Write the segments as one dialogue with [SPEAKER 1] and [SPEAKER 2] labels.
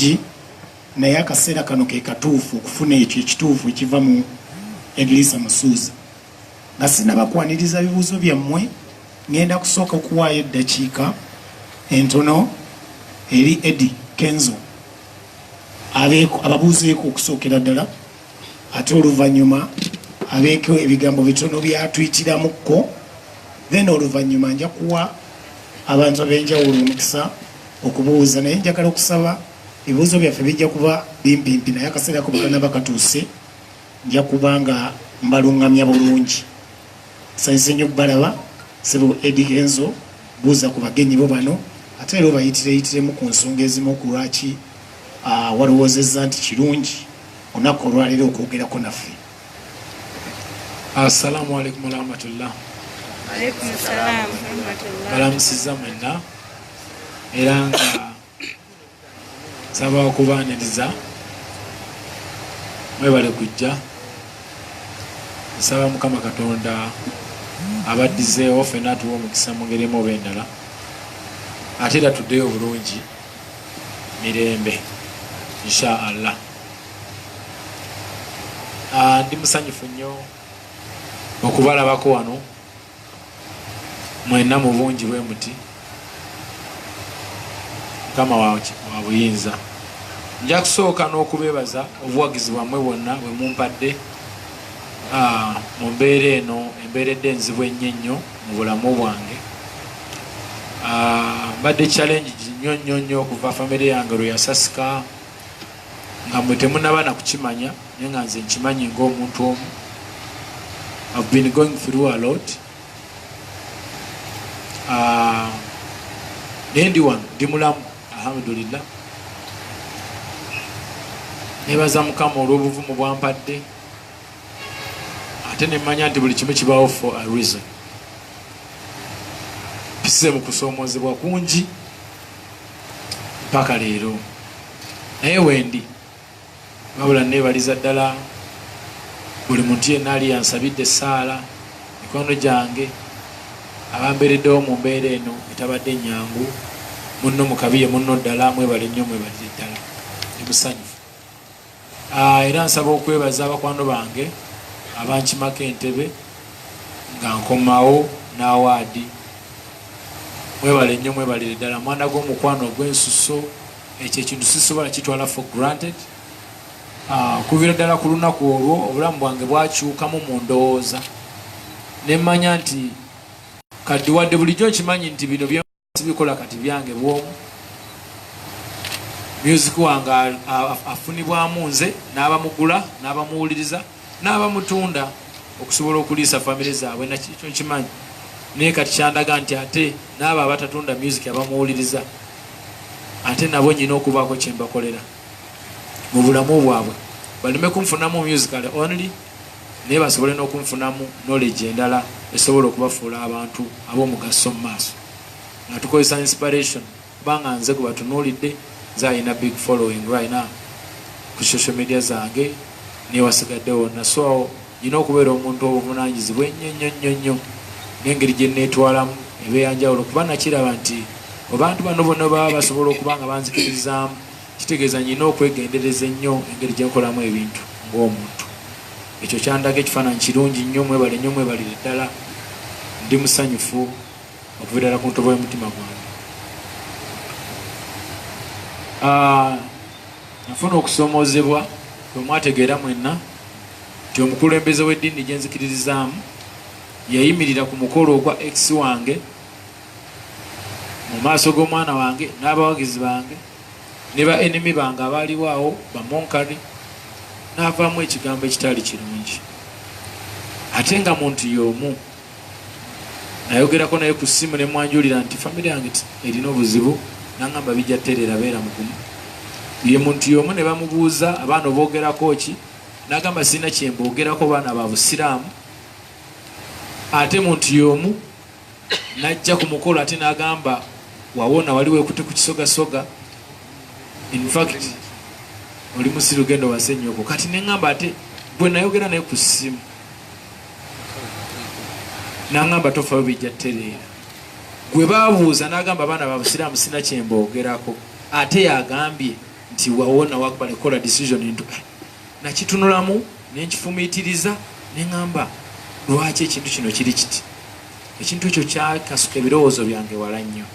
[SPEAKER 1] bulungi naye akaseera kano ke katuufu okufuna ekyo ekituufu ekiva mu Edrisa Musuuza. Nga sinnabakwaniriza bibuuzo byammwe, ngenda kusooka okuwaayo eddakiika entono eri Eddie Kenzo ababuuzeeko okusookera ddala, ate oluvannyuma abeeko ebigambo bitono byatuyitiramukko, then oluvannyuma nja kuwa abantu ab'enjawulo omukisa okubuuza. Naye njagala okusaba ebibuuzo byaffe bijja kuba bimpimpi, naye akaseera ko bakanaba katuuse nja kuba nga mbaluŋŋamya bulungi. Nsanyuse nnyo balaba Ssebo Eddie Kenzo, buuza ku bagenyi bo bano, ate era obayitireyitiremu ku nsonga ezimu ku lwaki walowoozezza nti kirungi olunaku olwaleero okwogerako naffe.
[SPEAKER 2] Assalamu alaikum warahmatullah.
[SPEAKER 3] Alaikum salam warahmatullah.
[SPEAKER 2] Balamusiza mwenna era nga nsaba okubaaniriza mwebale kujja. Nsaba Mukama Katonda abaddizeewo ffenna atuwa omukisa mu ngeri emu oba endala, ate era tuddeyo bulungi mirembe insha Allah. Ndi musanyufu nnyo okubalabako wano mwenna mu bungi bwe muti. Mukama wa buyinza. Nja kusooka n'okubeebaza obuwagizi bwammwe bwonna bwe mumpadde mu mbeera eno embeeredde enzibu ennyo mu bulamu bwange. Mbadde challenge nnyo okuva famire yange lwe yasasika, nga mwe temunaba na kukimanya naye nga nze nkimanyi ng'omuntu omu. I've been going through a lot. Naye ndi wano ndi mulamu alhamdulillah. Nebaza Mukama olw'obuvumu bwampadde, ate nemmanya nti buli kimu kibaawo for a reason. Mpise mu kusoomoozebwa kungi mpaka leero, naye wendi wabula neebaliza ddala buli muntu yenna ali yansabidde essaala, mikono gyange, abambeereddewo mu mbeera eno etabadde nnyangu. Munno mukabiye munno ddala, mwebale nnyo, mwebalire ddala, ndi musanyufu. Era nsaba okwebaza abakwano bange abankimako entebe nga nkomawo n'awaadi. Mwebale nnyo, mwebalire ddala. Mwana gw'omukwano ogw'ensuso, ekyo ekintu sisobola kitwala for granted. Kuviira ddala ku lunaku olwo obulamu bwange bwakyukamu mu ndowooza, nemmanya nti kati wadde bulijjo nkimanyi nti bino byebikola kati byange bwomu. Music wange afunibwamu nze, n'abamugula, n'abamuwuliriza, n'abamutunda okusobola okuliisa famire zaabwe, nakyo nkimanyi. Naye kati kyandaga nti ate n'abo abatatunda music abamuwuliriza, ate nabo nyina okubaako kye mbakolera mu bulamu bwabwe, baleme kunfunamu musical only, naye basobole n'okunfunamu knowledge endala esobola okubafuula abantu ab'omugaso mu maaso. Nga tukozesa inspiration, kubanga nze gwe batunuulidde, nze alina big following right now ku social media zange newasigadde wonna. So nyina okubeera omuntu obuvunanyizibwa ennyo n'engeri gye neetwalamu ebeera njawulo, kuba nakiraba nti abantu bano bonna baba basobola okuba nga banzikirizaamu, kitegeeza nyina okwegendereza ennyo engeri gye nkolamu ebintu ng'omuntu. Ekyo kyandaga ekifaananyi kirungi nnyo. Mwebale nnyo, mwebalire ddala. Ndi musanyufu okuviira ddala ku ntobo y'omutima gwange. Nafuna okusoomoozebwa bwe mwategeera mwenna nti omukulembeze w'eddiini gye nzikiririzaamu yayimirira ku mukolo ogwa ex wange mu maaso g'omwana wange n'abawagizi bange ne ba enemy bange abaaliwo awo bamonkari, n'avaamu ekigambo ekitali kirungi. Ate nga muntu y'omu nayogerako naye ku ssimu ne mwanjulira nti famire yange erina obuzibu, n'angamba bijja ttereera, beera mugumu. Ye muntu y'omu ne bamubuuza abaana oboogerako ki, n'agamba sirina kye mboogerako, baana ba busiraamu. Ate muntu y'omu n'ajja ku mukolo ate n'agamba wawona wali weekute ku kisogasoga, in fact oli musiru gendo wase nnyoko. Kati neŋŋamba ate bwe nayogera naye ku ssimu n'aŋŋamba tofayo bijja ttereera. Gwe baabuuza n'agamba abaana ba busiraamu sirina kye mboogerako, ate yagambye nti wawona wakubala ekola decision into nakitunulamu nenkifumiitiriza neŋŋamba lwaki ekintu kino kiri kiti ekintu ekyo kyakasuka ebirowoozo byange wala nnyo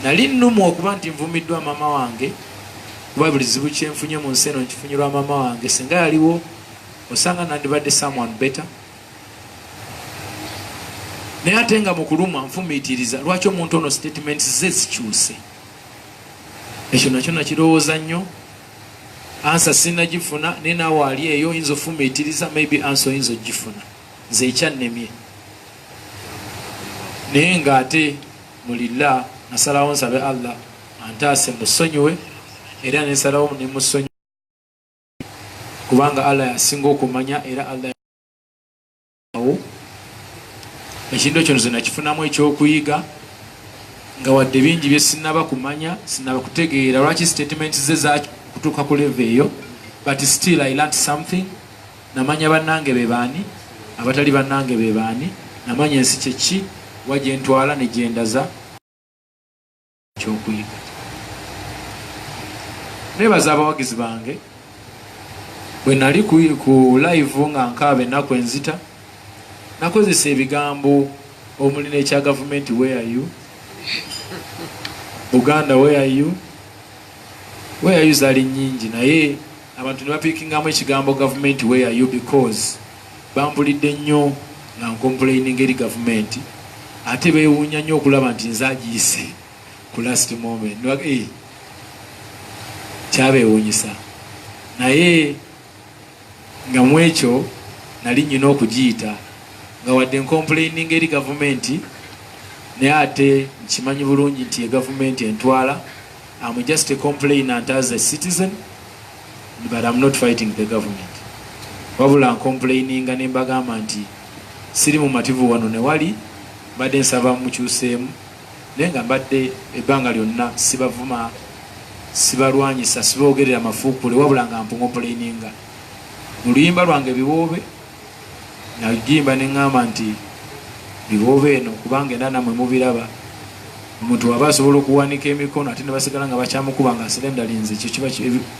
[SPEAKER 2] nali nnumu okuba nti nvumiddwa maama wange kuba buli zibu kyenfunye mu nsi eno nkifunyirwa maama wange singa yaliwo osanga nandibadde someone better naye ate nga mu kulumwa nfumiitiriza lwaki omuntu ono statements ze zikyuse ekyo nakyo nakirowooza nnyo ansa sinagifuna naye naawe ali eyo oyinza ofumiitiriza maybe ansa oyinza ogifuna nze ekyannemye naye ng'ate mulilla nasalawo nsabe Allah antaase musonyiwe era nensalawo nemusonyiwe kubanga Allah yasinga okumanya era Allah yawo ekintu ekyo nze nakifunamu ekyokuyiga nga wadde bingi bye sinaba kumanya sinaba kutegeera lwaki statements ze zakutuuka ku level eyo but still I learned something namanya bannange be baani abatali bannange be baani namanya ensi kyeki wajentwala nejendaza kyokuyiga nebaza abawagizi bange bwe nali ku live nga nkaaba ennaku enzita nakozesa ebigambo omuli n'ekya gavumenti where are you Buganda where are you zaali nnyingi naye abantu ne bapiikingamu ekigambo gavumenti where are you because bampulidde nnyo nga nkomplaining eri gavumenti ate beewuunya nnyo okulaba nti nze agiise ku last moment kyabeewuunyisa naye nga mu ekyo nali nnyina okugiyita nga wadde nkomplaining eri gavumenti naye ate nkimanyi bulungi nti gavumenti entwala I'm just a complainant as a citizen but I'm not fighting the government wabula nkomplaininga ne mbagamba nti siri mu mativu wano ne wali mbadde nsaba mukyuseemu naye nga mbadde ebbanga lyonna sibavuma sibalwanyisa siboogerera mafuukule wabula nga mpunkomplaininga mu luyimba lwange biwoobe nagimba neŋŋamba nti biwoobe eno kubanga era namwe mubiraba omuntu waba asobola okuwanika emikono ate ne basigala nga bakyamukuba nga asirendalinze ekyo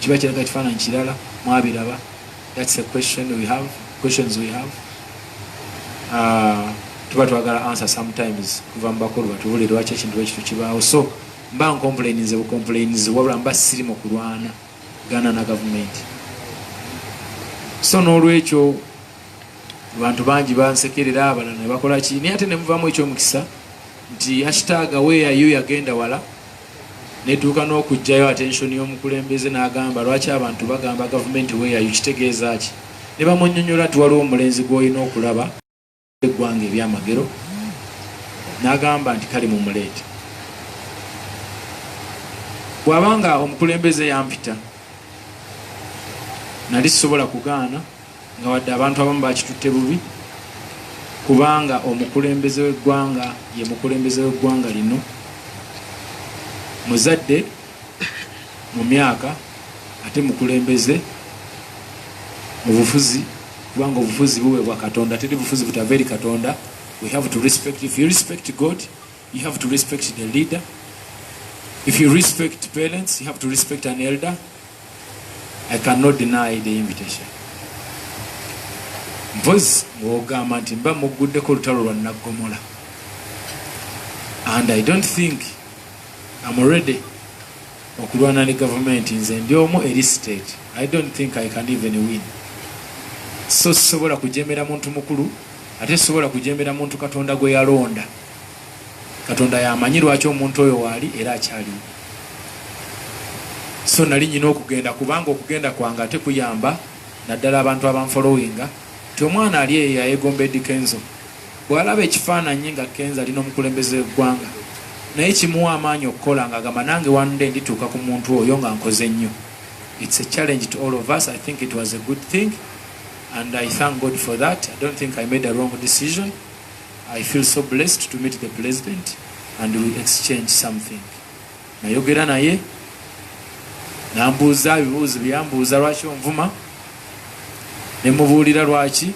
[SPEAKER 2] kiba kiraga kifaananyi kirala mwabiraba that's a questions we have tuba twagala answer sometimes kuva mu bakulu batubule lwaki ekintu ekito kibaawo so mba nkomplaininze bukomplaininze wabula mba siri mu kulwana gana na gavumenti so n'olwekyo abantu bangi bansekerera abalala ne bakola ki naye ate ne muvaamu ekyomukisa nti hashtag weeyayo yagenda wala netuuka n'okugjayo attention y'omukulembeze n'agamba lwaki abantu bagamba gavumenti weeyayo kitegeeza ki ne bamunnyonnyola nti waliwo omulenzi gw'olina okulaba eggwanga ebyamagero n'agamba nti kale mumuleete bw'abanga omukulembeze yampita nali sisobola kugaana nga wadde abantu abamu bakitutte bubi kubanga omukulembeze w'eggwanga ye mukulembeze w'eggwanga lino muzadde mu myaka ate mukulembeze mu bufuzi kubanga obufuzi buweebwa katonda teri bufuzi butava eri katonda we have to respect if you respect God you have to respect the leader if you respect parents you have to respect an elder I cannot deny the invitation mpozi mwogamba nti mba muguddeko olutalo lwa Naggomola and I don't think I'm ready okulwana ne gavumenti nze ndi omu eri state I don't think I can even win so sobola kujemera muntu mukulu ate sobola kujemera muntu katonda gwe yalonda katonda yamanyi lwaki omuntu oyo waali era akyali so nali nyina okugenda kubanga okugenda kwange ate kuyamba naddala abantu abanfollowinga ti omwana ali eyo yayegomba Eddy Kenzo bw'alaba ekifaananyi nga Kenzo alina omukulembeze w'eggwanga naye kimuwa amaanyi okukola nga agamba nange wande ndituuka ku muntu oyo nga nkoze nnyo it's a challenge to all of us I think it was a good thing and I thank God for that I don't think I made a wrong decision I feel so blessed to meet the president and we exchange something nayogera naye nambuuza ebibuuzo byambuuza lwaki onvuma nemubuulira lwaki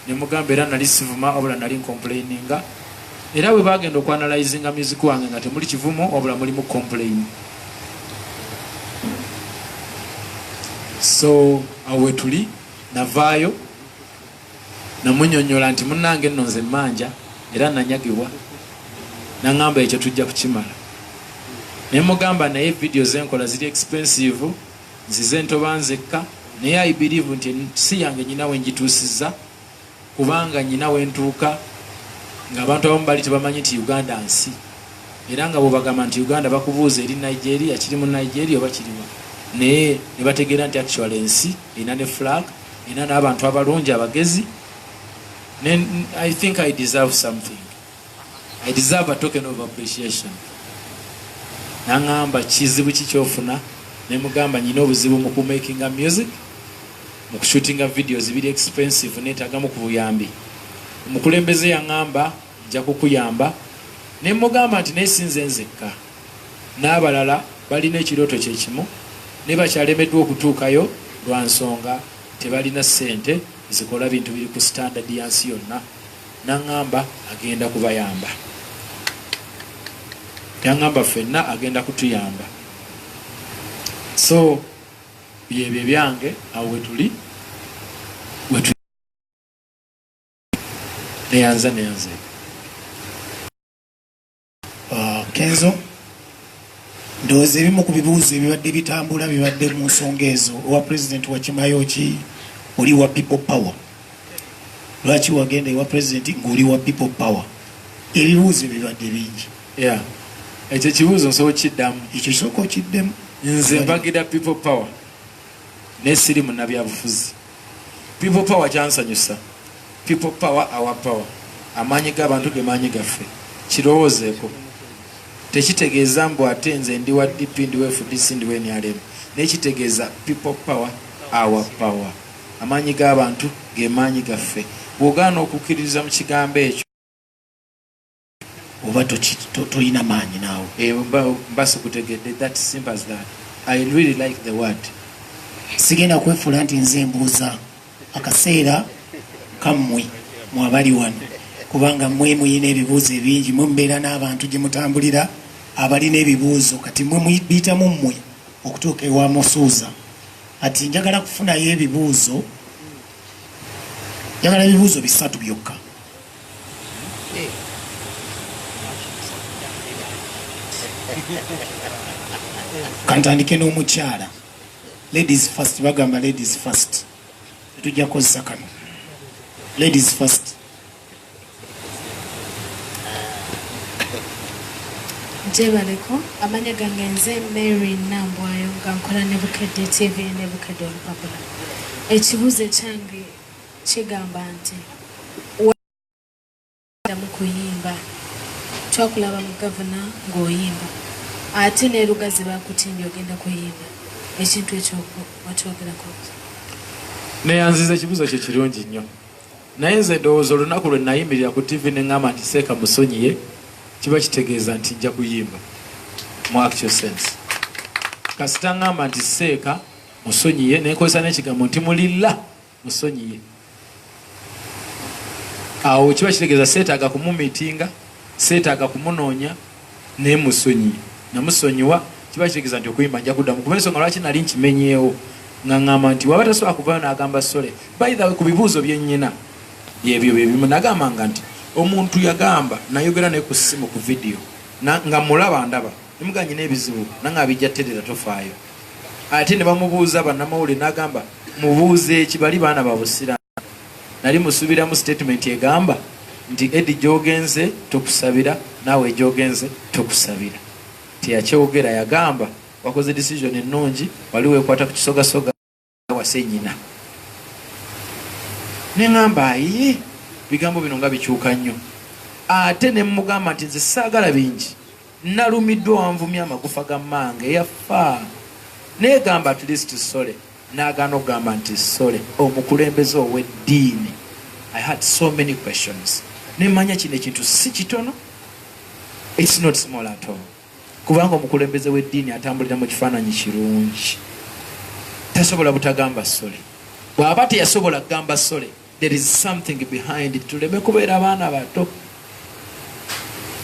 [SPEAKER 2] nemugamba era nali sivuma wabula nali nkomplaininga era bwe bagenda okuanalyzinga music wange nga temuli kivumo wabula mulimu complain so awo wetuli navaayo namunyonyola nti munnange nno nze manja era nanyagibwa, naŋŋamba ekyo tujja kukimala. Naye mugamba naye video zenkola ziri expensive, nzize ntoba nzekka, naye I believe nti si yange nyina we njituusizza, kubanga nyina we ntuuka ng'abantu abamu bali tebamanyi nti Uganda nsi, era nga bw'obagamba nti Uganda bakubuuza eri Nigeria, kiri mu Nigeria oba kirimu, naye ne bategeera nti actual ensi erina ne flag, erina n'abantu abalungi abagezi. I think I deserve something. I deserve a token of appreciation. Naŋŋamba kizibu kikyofuna, ne mugamba nyina obuzibu mu kumakinga music, mu kushootinga videos biri expensive, neetaagamu ku buyambi. Omukulembeze yaŋŋamba nja kukuyamba, ne mugamba nti naye sinze nzekka, n'abalala balina ekirooto kye kimu, ne bakyalemeddwa okutuukayo lwa nsonga tebalina ssente zikola bintu biri ku standard yansi yonna. Naŋŋamba agenda kubayamba, yaŋŋamba ffenna agenda kutuyamba. So byebyo byange awo wetuli neyanza.
[SPEAKER 1] Kenzo, ndowooza ebimu ku bibuuzo ebibadde bitambula bibadde mu nsonga ezo. Owa president wakimayo ki oli wa people power? Lwaki wagenda ewa president ng'oli wa people power? Ebibuuzo bibadde bingi.
[SPEAKER 2] Ekyo kibuuzo nsobola kiddamu.
[SPEAKER 1] Ekyo sooka okiddemu.
[SPEAKER 2] Nze mbagira people power naye siri munnabyabufuzi. People power kyansanyusa. People power, our power. Amaanyi g'abantu ge maanyi gaffe. Kirowoozeeko. Tekitegeeza mbu ate nze ndi wa DP, ndi wa FDC, ndi wa NRM. Naye kitegeeza people power, our power. Amaanyi g'abantu ge maanyi gaffe. Bw'ogaana okukkiririza mu kigambo ekyo
[SPEAKER 1] oba toyina maanyi naawe.
[SPEAKER 2] Mbasi kutegedde, that simple as that. I really like the word.
[SPEAKER 1] Sigenda kwefuula nti nze mbuuza akaseera kammwe mu abali wano, kubanga mmwe muyina ebibuuzo ebingi, mwe mubeera n'abantu gye mutambulira abalina ebibuuzo, kati mwe muyitamu mmwe okutuuka ewa musuuza. Ati njagala kufunayo ebibuuzo, njagala ebibuuzo 3 byokka. Kantandike n'omukyala. Ladies first, bagamba ladies first. Tujja kozesa kano. Ladies first.
[SPEAKER 4] Jebaleko, amanya gange nze Mary Nambwayo nga nkola ne Bukedde TV ne Bukedde Olupapula. Ekibuuzo kyange kigamba nti mu kuyimba twakulaba mu gavana ng'oyimba ate ne Lugazi bakutimbye ogenda kuyimba, ekintu ekyo wakyogerako?
[SPEAKER 2] Neyanziza ekibuuzo kye kirungi nnyo, naye nze ndowooza olunaku lwe nayimirira ku TV ne ŋŋamba nti Seeka musonyiye, kiba kitegeeza nti nja kuyimba mu actual sense. Kasita ŋŋamba nti Seeka musonyiye nenkozesa n'ekigambo nti mulilla musonyiye, awo kiba kitegeeza seetaaga kumumiitinga, seetaaga kumunoonya, naye musonyiye. Namusonyiwa, kiba kitegeeza nti okuyimba nja kuddamu. Kuba ensonga lwaki nali nkimenyeewo nga ŋŋamba nti waba tasobola kuvaayo n'agamba sole. By the way, ku bibuuzo bye nnyina byebyo byebimu nagambanga nti omuntu yagamba nayogera naye ku ssimu ku video nga mulaba ndaba nemuga nyina ebizibu nanga abijja terera tofaayo. Ate ne bamubuuza bannamawulire n'agamba mubuuze eki, bali baana babusira. Nali musuubiramu statement egamba nti Eddie gy'ogenze tokusabira, naawe gy'ogenze tokusabira. Teyakyogera, yagamba wakoze decision ennungi, wali weekwata ku kisogasoga wase nnyina. Ne ŋŋamba ayi bigambo bino nga bikyuka nnyo. Ate ne mugamba nti nze saagala bingi, nalumiddwa wanvumya amagufa ga mmange yafa. Naye gamba at least sole, n'agaana okugamba nti sole omukulembeze ow'eddiini. I had so many questions. Ne manya kino ekintu si kitono, it's not small at all. Kubanga omukulembeze w'eddiini atambulira mu kifaananyi kirungi, tasobola butagamba sole. Bw'aba teyasobola kugamba sole, there is something behind it. Tuleme kubeera abaana bato.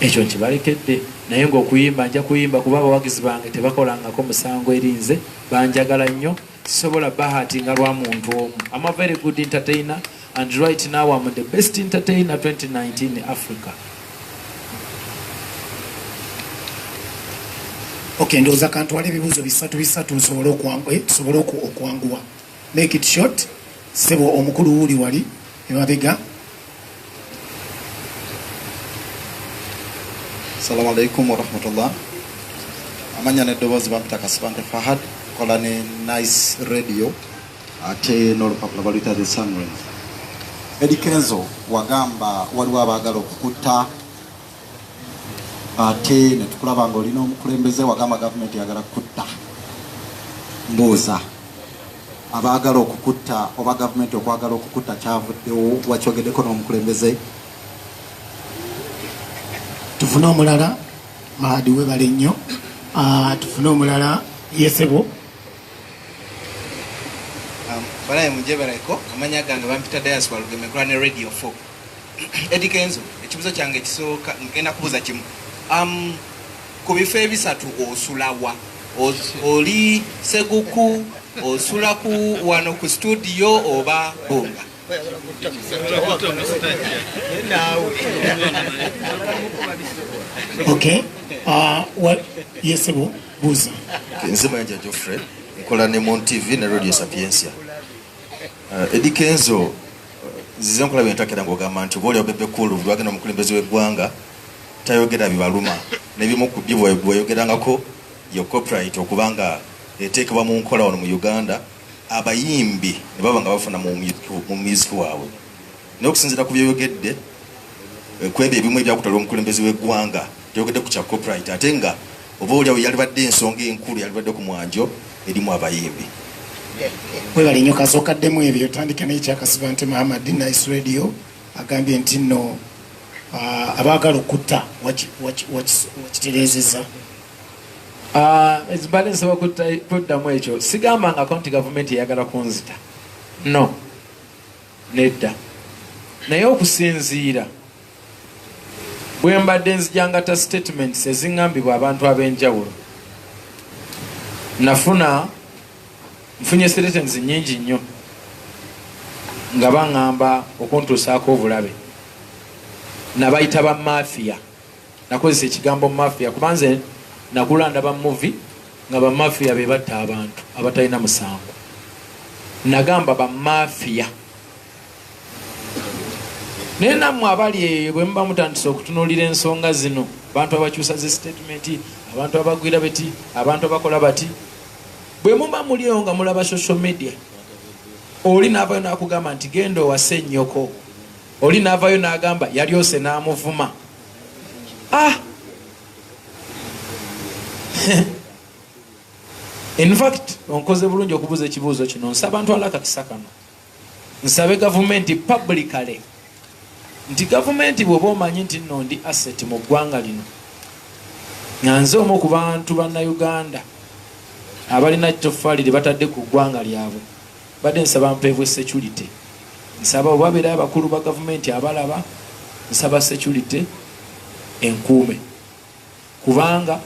[SPEAKER 2] Ekyo nkibalekedde, naye ng'okuyimba nja kuyimba kuba abawagizi bange tebakolangako musango eri nze, banjagala nnyo, tisobola bahatinga lwa muntu omu. I'm a very good entertainer and right now I'm the best entertainer 2019 Africa.
[SPEAKER 1] Okay, ndowooza kantwala ebibuuzo bisatu nsobole okwanguwa. Make it short. Sebo omukulu wuli wali emabega.
[SPEAKER 5] Assalamu alaikum warahmatullah. Amanya neddoboozi bampita Kasibante Fahad, kola ne Nice Radio ate n'olupapula baluyita The Sunrise. Eddie Kenzo wagamba waliwo abaagala okukutta ate ne tukulaba ng'olina omukulembeze wagamba gavumenti yagala kutta. Mbuuza abaagala okukutta oba gavumenti okwagala okukutta kyavuddewo wakyogeddeko n'omukulembeze?
[SPEAKER 1] Tufune omulala Mahadi webale nnyo. Tufune omulala Yesebo.
[SPEAKER 6] Balaye mujebareko amanya gange bampita Diaspora Lugemekula ne Radio 4. Eddie Kenzo ekibuzo kyange kisooka ngenda kubuuza kimu. Ku bifo ebisatu osulawa oli Seguku osula ku wano ku studio oba Bunga?
[SPEAKER 1] Okay. What Yesebo buuza.
[SPEAKER 7] Nzima ya Geoffrey nkola ne Mon TV ne Radio Sapiensia. Eddie Kenzo zize nkola byentakera ng'ogamba nti oba oli obebe kulu lwagenda omukulembeze w'eggwanga tayogera bibaluma n'ebimu ku byo bweyogerangako yo copyright okubanga eteekebwa mu nkola wano mu Uganda abayimbi ne baba nga bafuna mu music waabwe. Naye okusinziira ku byoyogedde ku ebyo ebimu ebyakutwala omukulembeze w'eggwanga teyogedde ku kya copyright ate nga oba oliawo yalibadde ensonga enkulu yalibadde ku mwanjo erimu abayimbi.
[SPEAKER 1] Webale nnyo kasookaddemu ebyo tandika n'ekyakasibante Muhammad Nice Radio agambye nti nno abaagala okutta wakitereezezza.
[SPEAKER 2] Ezibadde nsaba kuddamu ekyo sigambangako nti gavumenti eyagala kunzita, no, nedda. Naye okusinziira bwe mbadde nzijangata statements ezingambibwa abantu ab'enjawulo, nfunye statements nnyingi nnyo nga baŋŋamba okuntuusaako obulabe. Nabayita ba mafia, nakozesa ekigambo mafia kubanze nakulanda ba movie nga ba mafia be batta abantu abatalina musango. Nagamba ba mafia. Naye nammwe abali bwe muba mutandise okutunuulira ensonga zino, abantu abakyusa zi statement, abantu abagwira beti, abantu abakola bati, bwe muba muliyo nga mulaba social media, oli n'avayo n'akugamba nti genda owase nnyoko, oli n'avayo n'agamba yalyose n'amuvuma. In fact onkoze bulungi okubuuza ekibuuzo kino. Nsaba ntwala akakisa kano, nsabe gavumenti publicly nti gavumenti bw'oba omanyi nti nno ndi asset mu ggwanga lino, nga nze omu ku bantu bannayuganda abalina ttoffaali lye batadde ku ggwanga lyabwe, badde nsaba mpeebwe security. Nsaba obabeerayo abakulu ba gavumenti abalaba, nsaba security enkuume, kubanga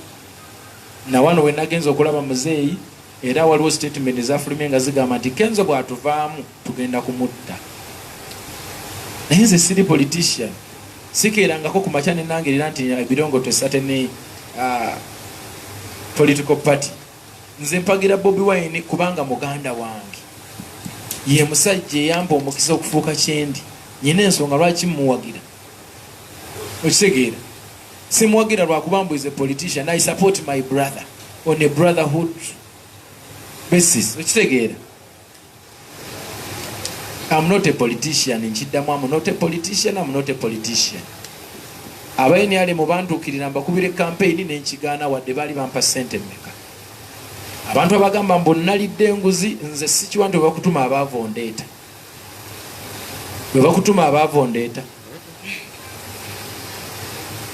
[SPEAKER 2] na wano we nagenza okulaba muzeeyi era waliwo statement ezafulumye nga zigamba nti Kenzo bw'atuvaamu tugenda kumutta. Naye nze siri politician, sikeerangako ku makya ne nangerera nti ebirongo tesatene political party. Nze mpagira Bobi Wine kubanga muganda wange, ye musajja eyampa omukisa okufuuka kyendi. Nyina ensonga lwaki muwagira, okitegeera. Simuwagira lwakuba is a politician. I support my brother on a brotherhood basis, okitegeera. I'm not a politician, nkiddamu I'm not a politician, I'm not a politician. Abayini ali mu bantuukirira mbakubire campaign n'enkigaana wadde baali bampa ssente mmeka. Abantu abagamba mbu nnalidde enguzi, nze sikiwanti bwe bakutuma abaavondeeta. Bwe bakutuma abaavondeeta.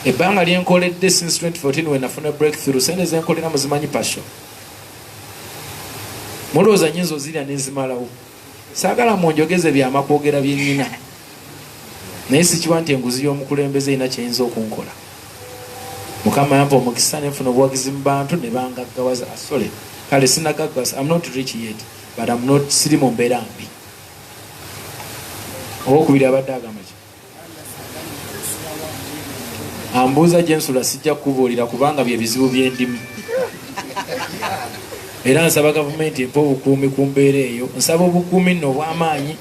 [SPEAKER 2] Ebbanga lyenkoledde since 2014 we nafuna breakthrough, sente zenkolera muzimanyi pasho. Mulowooza nnyinza ozirya n'enzimalawo. Saagala munjogeze byamakwogera bye nnina. Naye sikiwa nti enguzi y'omukulembeze erina kyeyinza okunkola. Mukama yampa omukisa ne nfuna obuwagizi mu bantu ne bangaggawaza asole. kale sinagagas, I'm not rich yet, but I'm not siri mu mbeera mbi. Owokubiri abadde agamba ki? Ambuuza gye nsula sijja kukubuulira kubanga bye bizibu byendimu. Era nsaba gavumenti empa obukuumi ku mbeera eyo. Nsaba obukuumi nno obw'amaanyi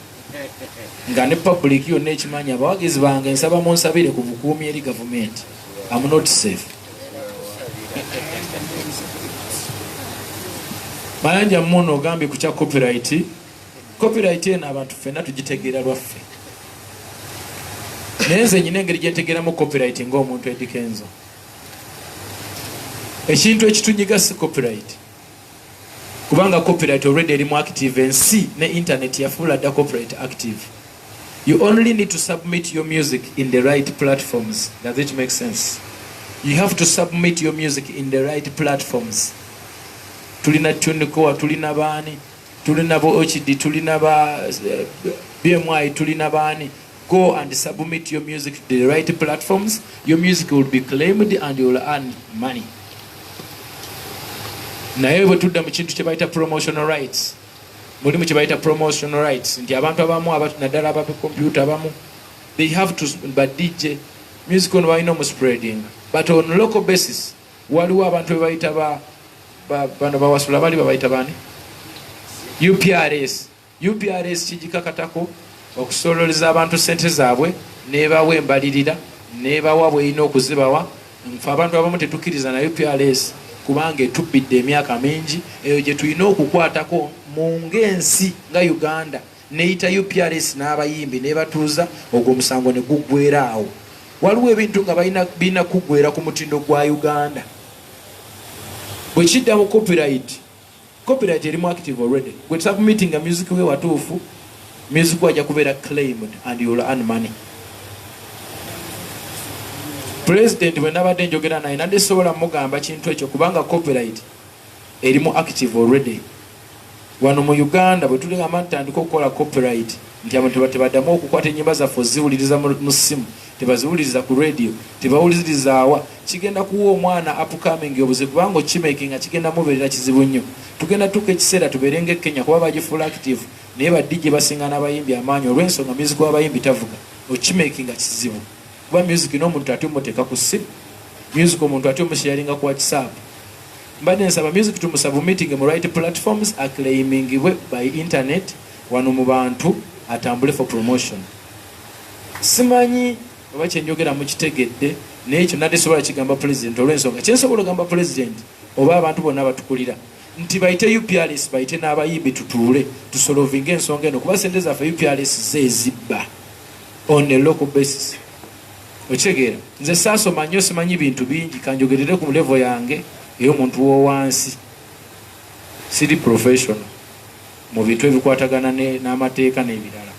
[SPEAKER 2] nga ne public yonna ekimanyi. Abawagizi bange nsaba munsabire ku bukuumi eri gavumenti. I'm not safe. Mayanja mmono ogambye ku kya copyright. Copyright eno abantu ffenna tugitegeera lwaffe. Naye nze nyina engeri gye ntegeeramu copyright ng'omuntu Eddie Kenzo. Ekintu ekitunyiga si copyright. Kubanga copyright already erimu active ensi ne internet yafuula dda copyright active. You only need to submit your music in the right platforms. Does it make sense? You have to submit your music in the right platforms. Tulina TuneCore, tulina baani, tulina bo HD, tulina ba BMI, tulina baani. Go and submit your music to the right platforms. Your music will be claimed and you will earn money. Naye bwe tudda mu kintu kye bayita promotional rights. Mulimu kye bayita promotional rights. Nti abantu abamu naddala ababe computer abamu, they have to, but DJ music ono balina omuspreading. But on local basis, waliwo abantu be bayita bano bawasula bali babayita bani? UPRS. UPRS kigikakatako okusololeza abantu sente zaabwe nebawa embalirira nebawa bweyina okuzibawa. Nfe abantu abamu tetukkiriza na UPRS kubanga etubbidde emyaka mingi. Eyo gye tulina okukwatako mu ng'ensi nga Uganda neyita UPRS n'abayimbi nebatuuza ogwo omusango ne guggwera awo. Waliwo ebintu nga birina kuggwera ku mutindo gwa Uganda. Bwe kidda mu copyright, copyright erimu active already. Gwe submitting a music we watuufu, music wajja kubeera claimed and you will earn money. President bwe nabadde njogera naye nadde sobola mugamba kintu ekyo kubanga copyright erimu active already. Wano mu Uganda bwe tuligamba tutandika okukola copyright nti abantu tebaddamu okukwata ennyimba zaffe oziwuliriza mu ssimu, tebaziwuliriza ku radio, tebawuliriza awa, kigenda kuwa omwana upcoming obuzibu kubanga okimakinga kigenda mubeerera kizibu nnyo. Tugenda tuka ekiseera tubeere nga Kenya kuba bagifuula active naye badijje basinga n'abayimbi amaanyi olw'ensonga music w'abayimbi tavuga. Okimakinga kizibu kuba music n'omuntu ate omuteeka ku ssimu, music omuntu ate omusharinga ku WhatsApp. Mbadde nsaba music tumusubmitting mu right platforms, acclaimingibwe by internet wano mu bantu atambule for promotion. Simanyi oba kyenjogera mukitegedde naye ekyo nadde sobola kigamba president olw'ensonga kyensobola ogamba president oba abantu bonna batukulira nti bayite UPRS bayite n'abayimbi tutuule tusolovinga ensonga eno kuba sente zaffe UPRS zeezibba on a local basis. Okitegeera nze saasoma nnyo simanyi bintu bingi kanjogerere ku level yange ey'omuntu w'owansi, siri professional mu bintu ebikwatagana n'amateeka n'ebirala.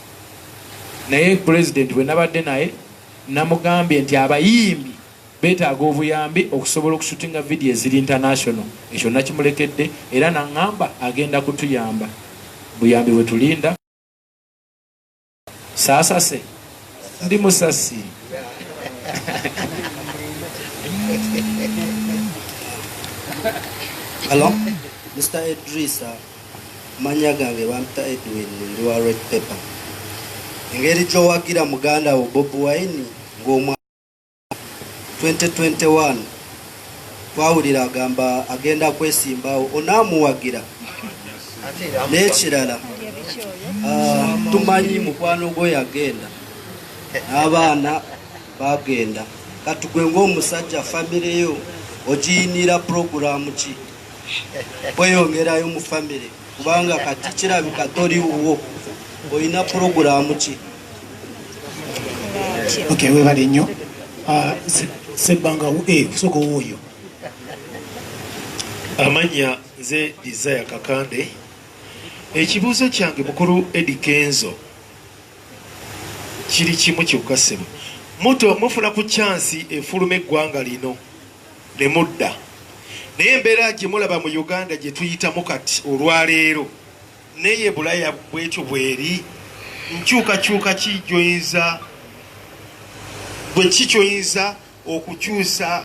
[SPEAKER 2] Naye president bwe nabadde naye namugambye nti abayimbi beetaaga obuyambi okusobola okushutinga video eziri international. Ekyo nakimulekedde era naŋŋamba agenda kutuyamba. Buyambi bwe tulinda saasase ndi musasi.
[SPEAKER 8] Hello, Mr. Idrisa, manya gange bamta Edwin ndi wa Red Pepper. Engeri gyowagira muganda wo Bob Wine ng'omwaka 2021 twawulira agamba agenda kwesimbawo onaamuwagira. N'ekirala tumanyi mukwano gwe yagenda n'abaana bagenda kati gwe ng'omusajja famire yo ogiyinira puroguramu ki kweyongerayo mu famire kubanga kati kirabika toriwo oyina puroguramu ki?
[SPEAKER 1] Okay, webale nnyo. Sebbanga soko wuuyo.
[SPEAKER 9] Amanya nze Desire Kakande. Ekibuuzo kyange mukulu Eddie Kenzo kiri kimu kyokka. Mufuna ku chansi efuluma eggwanga lino ne mudda. Naye embeera gye mulaba mu Uganda gye tuyitamu kati olwaleero naye Bulaya bwetyo bweri nkyukakyuka ki gy'oyinza okukyusa